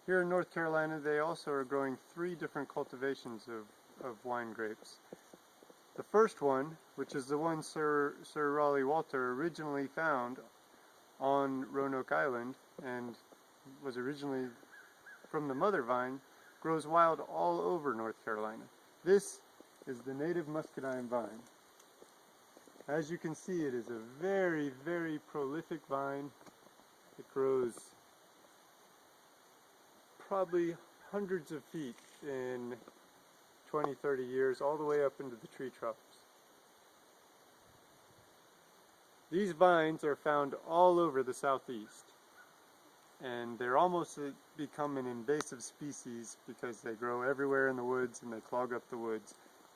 Here in North Carolina, they also are growing 3 different cultivations of wine grapes. The first one, which is the one Sir Raleigh Walter originally found on Roanoke Island and was originally from the mother vine, grows wild all over North Carolina. This is the native muscadine vine. As you can see, it is a very, very prolific vine. It grows probably hundreds of feet in 20-30 years, all the way up into the tree trunks. These vines are found all over the southeast, and they're almost become an invasive species because they grow everywhere in the woods and they clog up the woods.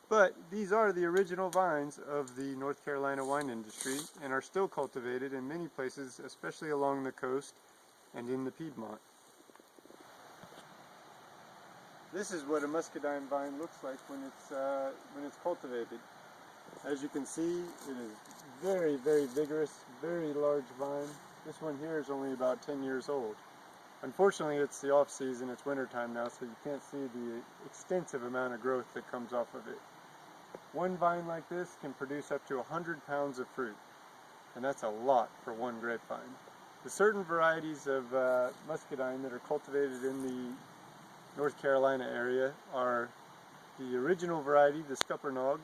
But these are the original vines of the North Carolina wine industry and are still cultivated in many places, especially along the coast and in the Piedmont. This is what a muscadine vine looks like when it's cultivated. As you can see, it is very, very vigorous, very large vine. This one here is only about 10 years old. Unfortunately, it's the off season, it's winter time now, so you can't see the extensive amount of growth that comes off of it. One vine like this can produce up to 100 pounds of fruit, and that's a lot for one grapevine. The certain varieties of muscadine that are cultivated in the North Carolina area are the original variety, the Scuppernong.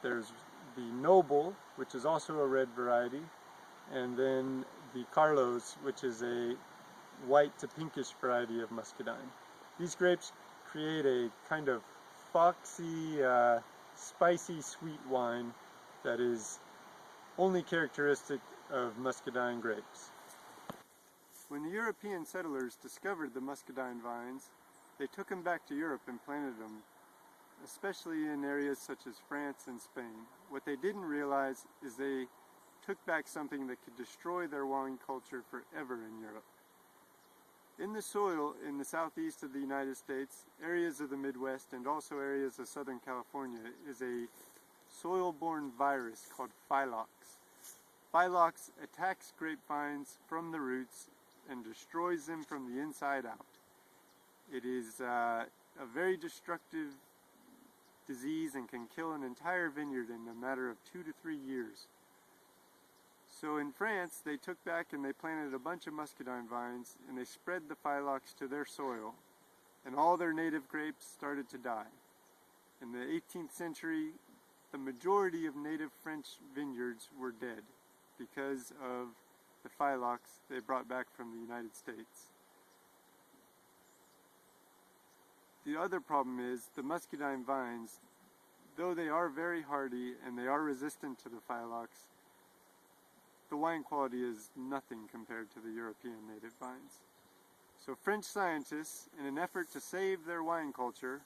There's the Noble, which is also a red variety, and then the Carlos, which is a white to pinkish variety of muscadine. These grapes create a kind of foxy, spicy, sweet wine that is only characteristic of muscadine grapes. When the European settlers discovered the muscadine vines, they took them back to Europe and planted them, especially in areas such as France and Spain. What they didn't realize is they took back something that could destroy their wine culture forever in Europe. In the soil in the southeast of the United States, areas of the Midwest, and also areas of Southern California, is a soil-borne virus called Phylox. Phylox attacks grapevines from the roots and destroys them from the inside out. It is a very destructive disease and can kill an entire vineyard in a matter of 2 to 3 years. So in France, they took back and they planted a bunch of muscadine vines and they spread the Phylox to their soil, and all their native grapes started to die. In the 18th century, the majority of native French vineyards were dead because of the Phylox they brought back from the United States. The other problem is the muscadine vines, though they are very hardy and they are resistant to the Phylox, the wine quality is nothing compared to the European native vines. So French scientists, in an effort to save their wine culture,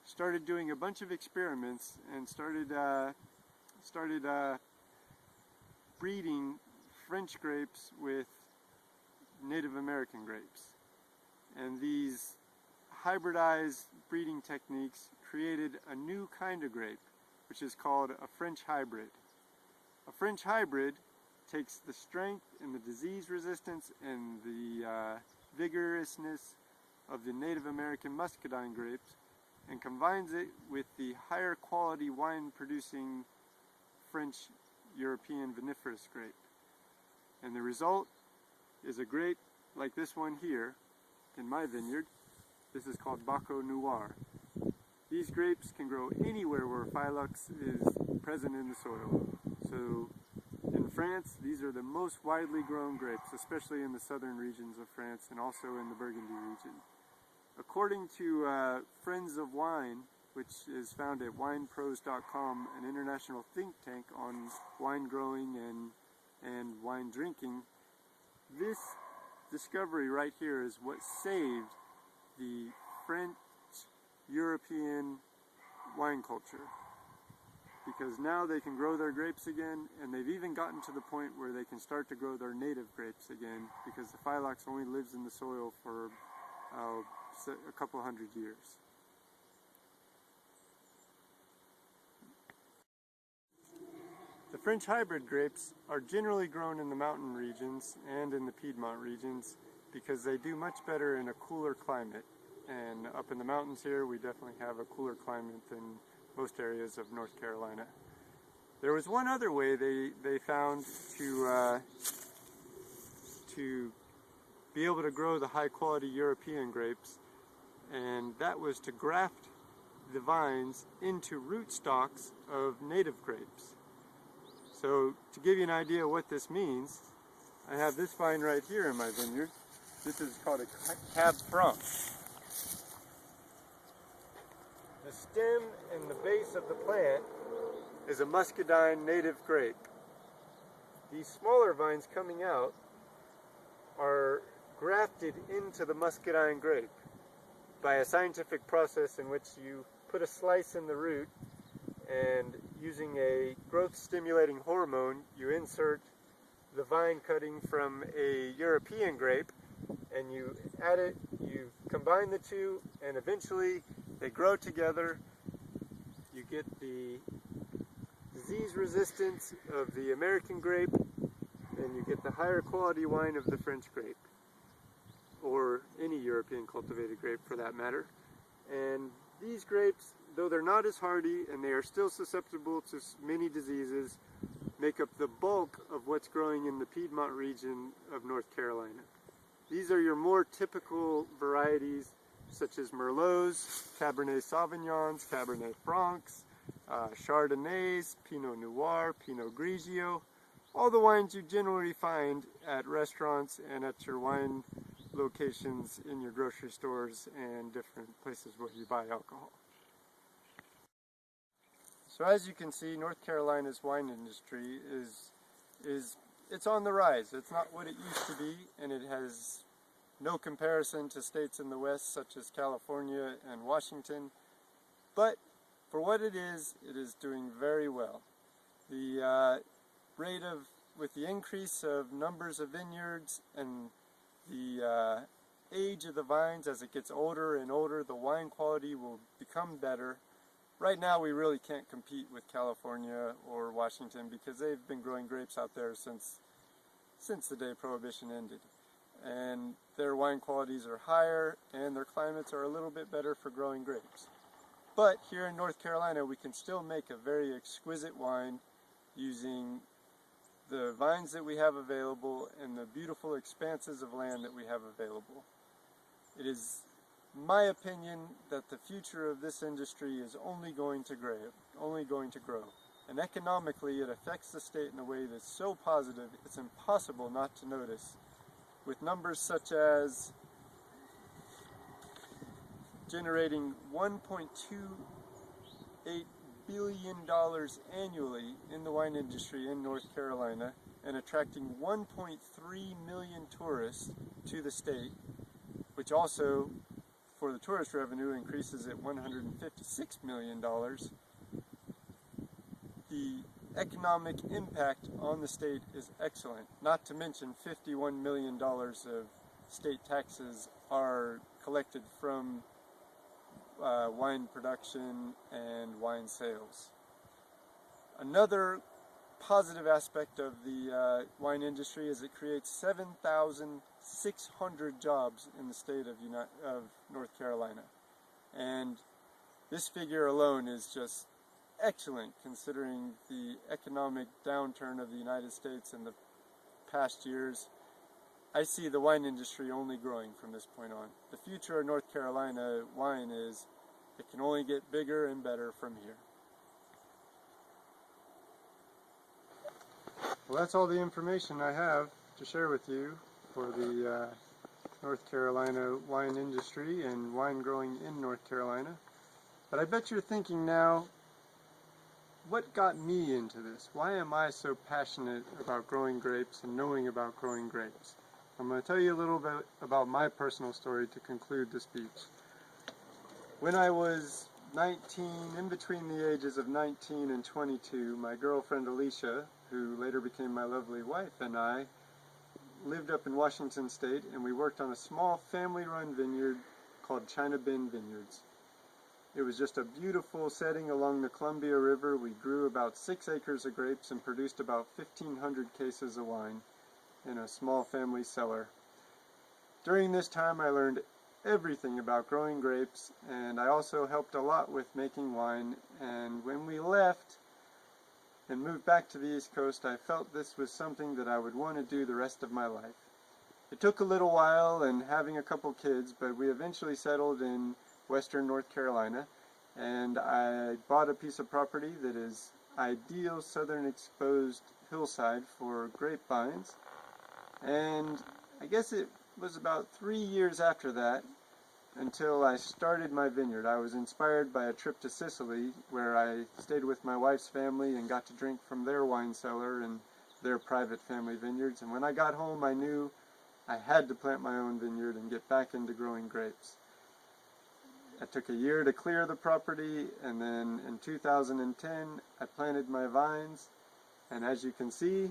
started doing a bunch of experiments and started breeding French grapes with Native American grapes. And these hybridized breeding techniques created a new kind of grape, which is called a French hybrid. A French hybrid takes the strength and the disease resistance and the vigorousness of the Native American muscadine grapes and combines it with the higher quality wine producing French European viniferous grape. And the result is a grape like this one here in my vineyard. This is called Baco Noir. These grapes can grow anywhere where Phylox is present in the soil. So in France, these are the most widely grown grapes, especially in the southern regions of France and also in the Burgundy region. According to Friends of Wine, which is found at winepros.com, an international think tank on wine growing and wine drinking, this discovery right here is what saved the French European wine culture, because now they can grow their grapes again, and they've even gotten to the point where they can start to grow their native grapes again, because the Phylox only lives in the soil for a couple hundred years. The French hybrid grapes are generally grown in the mountain regions and in the Piedmont regions, because they do much better in a cooler climate. And up in the mountains here, we definitely have a cooler climate than most areas of North Carolina. There was one other way they found to be able to grow the high quality European grapes, and that was to graft the vines into rootstocks of native grapes. So to give you an idea of what this means, I have this vine right here in my vineyard. This is called a Cab Franc. The stem and the base of the plant is a muscadine native grape. These smaller vines coming out are grafted into the muscadine grape by a scientific process in which you put a slice in the root, and using a growth stimulating hormone you insert the vine cutting from a European grape, and you add it, you combine the two, and eventually they grow together. You get the disease resistance of the American grape, and you get the higher quality wine of the French grape, or any European cultivated grape for that matter. And these grapes, though they're not as hardy and they are still susceptible to many diseases, make up the bulk of what's growing in the Piedmont region of North Carolina. These are your more typical varieties such as Merlots, Cabernet Sauvignons, Cabernet Francs, Chardonnays, Pinot Noir, Pinot Grigio, all the wines you generally find at restaurants and at your wine locations in your grocery stores and different places where you buy alcohol. So as you can see, North Carolina's wine industry it's on the rise. It's not what it used to be, and it has no comparison to states in the West such as California and Washington, but for what it is doing very well. The rate of, with the increase of numbers of vineyards and the age of the vines, as it gets older and older, the wine quality will become better. Right now we really can't compete with California or Washington because they've been growing grapes out there since the day Prohibition ended. And their wine qualities are higher and their climates are a little bit better for growing grapes. But here in North Carolina we can still make a very exquisite wine using the vines that we have available and the beautiful expanses of land that we have available. It is my opinion that the future of this industry is only going to grow. And economically it affects the state in a way that's so positive it's impossible not to notice, with numbers such as generating $1.28 billion annually in the wine industry in North Carolina and attracting 1.3 million tourists to the state, which also for the tourist revenue increases at $156 million. The economic impact on the state is excellent, not to mention $51 million of state taxes are collected from wine production and wine sales. Another positive aspect of the wine industry is it creates 7,600 jobs in the state of North Carolina. And this figure alone is just excellent considering the economic downturn of the United States in the past years. I see the wine industry only growing from this point on. The future of North Carolina wine is, it can only get bigger and better from here. Well, that's all the information I have to share with you for the North Carolina wine industry and wine growing in North Carolina. But I bet you're thinking now, what got me into this? Why am I so passionate about growing grapes and knowing about growing grapes? I'm going to tell you a little bit about my personal story to conclude the speech. When I was 19, in between the ages of 19 and 22, my girlfriend Alicia, who later became my lovely wife, and I lived up in Washington State, and we worked on a small family-run vineyard called China Bend Vineyards. It was just a beautiful setting along the Columbia River. We grew about 6 acres of grapes and produced about 1,500 cases of wine in a small family cellar. During this time I learned everything about growing grapes, and I also helped a lot with making wine. And when we left and moved back to the East Coast, I felt this was something that I would want to do the rest of my life. It took a little while and having a couple kids, but we eventually settled in western North Carolina, and I bought a piece of property that is ideal southern exposed hillside for grapevines. And I guess it was about 3 years after that until I started my vineyard. I was inspired by a trip to Sicily where I stayed with my wife's family and got to drink from their wine cellar and their private family vineyards. And when I got home, I knew I had to plant my own vineyard and get back into growing grapes. It took a year to clear the property, and then in 2010 I planted my vines, and as you can see,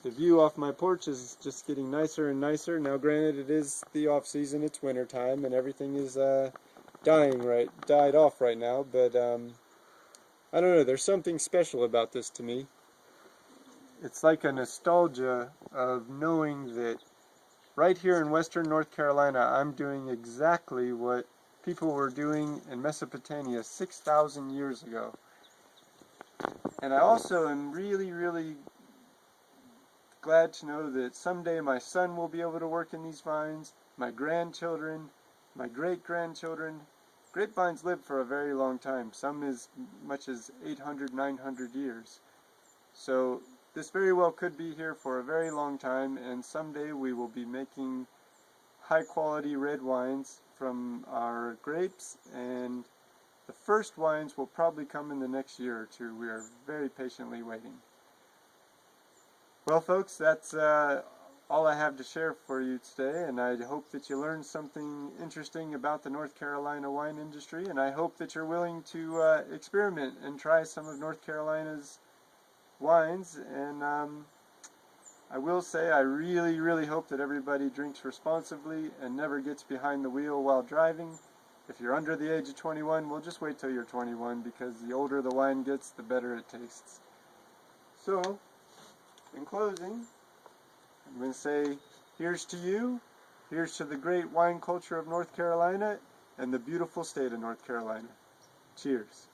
the view off my porch is just getting nicer and nicer. Now granted, it is the off season, it's winter time, and everything is died off right now, but I don't know, there's something special about this to me. It's like a nostalgia of knowing that right here in western North Carolina, I'm doing exactly what people were doing in Mesopotamia 6,000 years ago. And I also am really, really glad to know that someday my son will be able to work in these vines, my grandchildren, my great-grandchildren. Grapevines live for a very long time, some as much as 800, 900 years. So this very well could be here for a very long time, and someday we will be making high-quality red wines from our grapes, and the first wines will probably come in the next year or two. We are very patiently waiting. Well, folks, that's all I have to share for you today, and I hope that you learned something interesting about the North Carolina wine industry, and I hope that you're willing to experiment and try some of North Carolina's wines. And I will say I really, really hope that everybody drinks responsibly and never gets behind the wheel while driving. If you're under the age of 21, we'll just wait till you're 21, because the older the wine gets, the better it tastes. So, in closing, I'm going to say here's to you, here's to the great wine culture of North Carolina and the beautiful state of North Carolina. Cheers.